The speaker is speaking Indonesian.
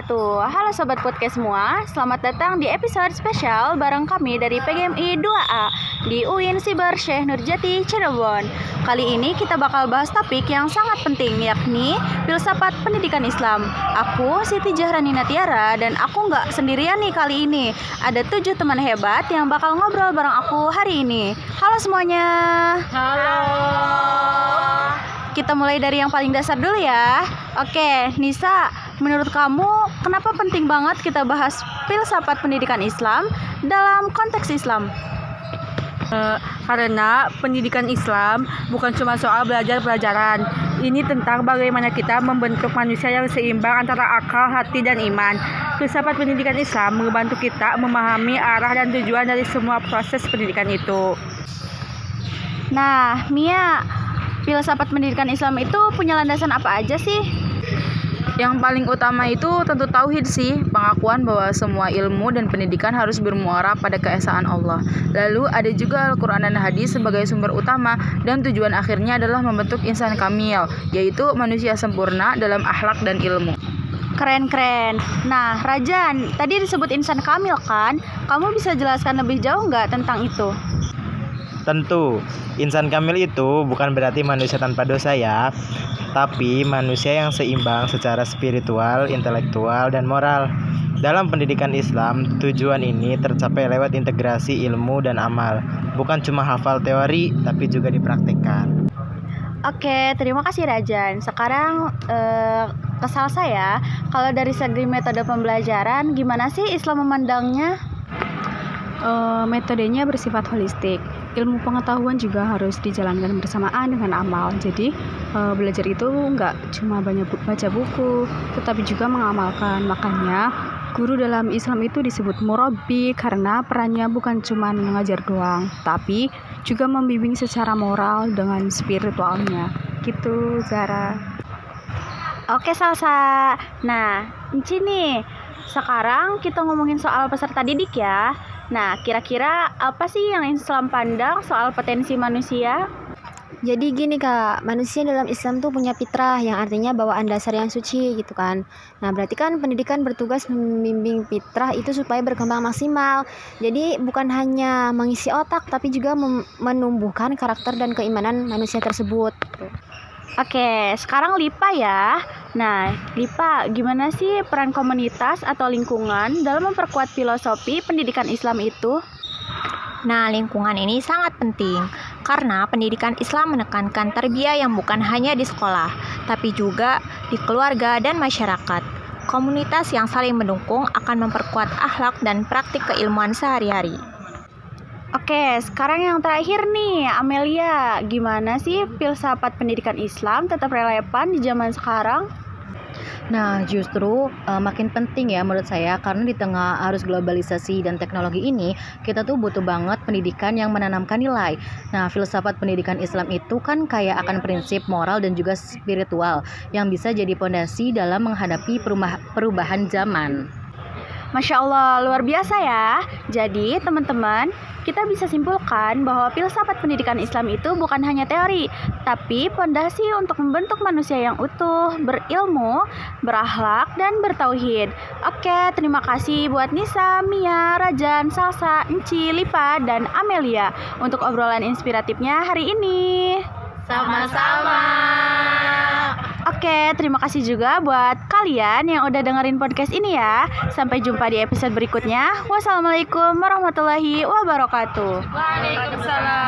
wabarakatuh. Halo Sobat Podcast semua, selamat datang di episode spesial bareng kami dari PGMI 2A di UIN Siber Syekh Nurjati, Cirebon. Kali ini kita bakal bahas topik yang sangat penting, yakni filsafat pendidikan Islam. Aku Siti Jahrani Natiara dan aku nggak sendirian nih kali ini. Ada 7 teman hebat yang bakal ngobrol bareng aku hari ini. Halo semuanya. Halo. Kita mulai dari yang paling dasar dulu ya. Oke, Nisa, menurut kamu kenapa penting banget kita bahas filsafat pendidikan Islam dalam konteks Islam? Karena pendidikan Islam bukan cuma soal belajar pelajaran. Ini tentang bagaimana kita membentuk manusia yang seimbang antara akal, hati, dan iman. Filsafat pendidikan Islam membantu kita memahami arah dan tujuan dari semua proses pendidikan itu. Nah, Mia, filsafat pendidikan Islam itu punya landasan apa aja sih? Yang paling utama itu tentu tauhid sih, pengakuan bahwa semua ilmu dan pendidikan harus bermuara pada keesaan Allah. Lalu ada juga Al-Quran dan Hadis sebagai sumber utama, dan tujuan akhirnya adalah membentuk insan kamil, yaitu manusia sempurna dalam akhlak dan ilmu. Keren. Nah, Rajan, tadi disebut insan kamil kan? Kamu bisa jelaskan lebih jauh nggak tentang itu? Tentu, insan kamil itu bukan berarti manusia tanpa dosa ya, tapi manusia yang seimbang secara spiritual, intelektual, dan moral. Dalam pendidikan Islam, tujuan ini tercapai lewat integrasi ilmu dan amal, bukan cuma hafal teori, tapi juga dipraktikkan. Oke, terima kasih Rajan. Sekarang kesal saya, kalau dari segi metode pembelajaran, gimana sih Islam memandangnya? Metodenya bersifat holistik. Ilmu pengetahuan juga harus dijalankan bersamaan dengan amal. Jadi belajar itu nggak cuma banyak baca buku, tetapi juga mengamalkan. Makanya guru dalam Islam itu disebut murabbi karena perannya bukan cuma mengajar doang, tapi juga membimbing secara moral dengan spiritualnya. Gitu, Zara. Oke, Salsa. Nah, Enci nih, sekarang kita ngomongin soal peserta didik ya. Nah, kira-kira apa sih yang Islam pandang soal potensi manusia? Jadi gini Kak, manusia dalam Islam tuh punya fitrah yang artinya bawaan dasar yang suci gitu kan. Nah berarti kan pendidikan bertugas membimbing fitrah itu supaya berkembang maksimal. Jadi bukan hanya mengisi otak tapi juga menumbuhkan karakter dan keimanan manusia tersebut. Oke, sekarang Lipa ya. Nah, Lipa, gimana sih peran komunitas atau lingkungan dalam memperkuat filosofi pendidikan Islam itu? Nah, lingkungan ini sangat penting karena pendidikan Islam menekankan tarbiyah yang bukan hanya di sekolah, tapi juga di keluarga dan masyarakat. Komunitas yang saling mendukung akan memperkuat akhlak dan praktik keilmuan sehari-hari. Oke, sekarang yang terakhir nih, Amelia, gimana sih filsafat pendidikan Islam tetap relevan di zaman sekarang? Nah, justru makin penting ya menurut saya, karena di tengah arus globalisasi dan teknologi ini, kita tuh butuh banget pendidikan yang menanamkan nilai. Nah, filsafat pendidikan Islam itu kan kayak akan prinsip moral dan juga spiritual yang bisa jadi pondasi dalam menghadapi perubahan zaman. Masya Allah, luar biasa ya. Jadi teman-teman, kita bisa simpulkan bahwa filsafat pendidikan Islam itu bukan hanya teori, tapi pondasi untuk membentuk manusia yang utuh, berilmu, berakhlak, dan bertauhid. Oke, terima kasih buat Nisa, Mia, Rajan, Salsa, Enci, Lipa, dan Amelia untuk obrolan inspiratifnya hari ini. Sama-sama. Oke, terima kasih juga buat kalian yang udah dengerin podcast ini ya. Sampai jumpa di episode berikutnya. Wassalamualaikum warahmatullahi wabarakatuh. Waalaikumsalam.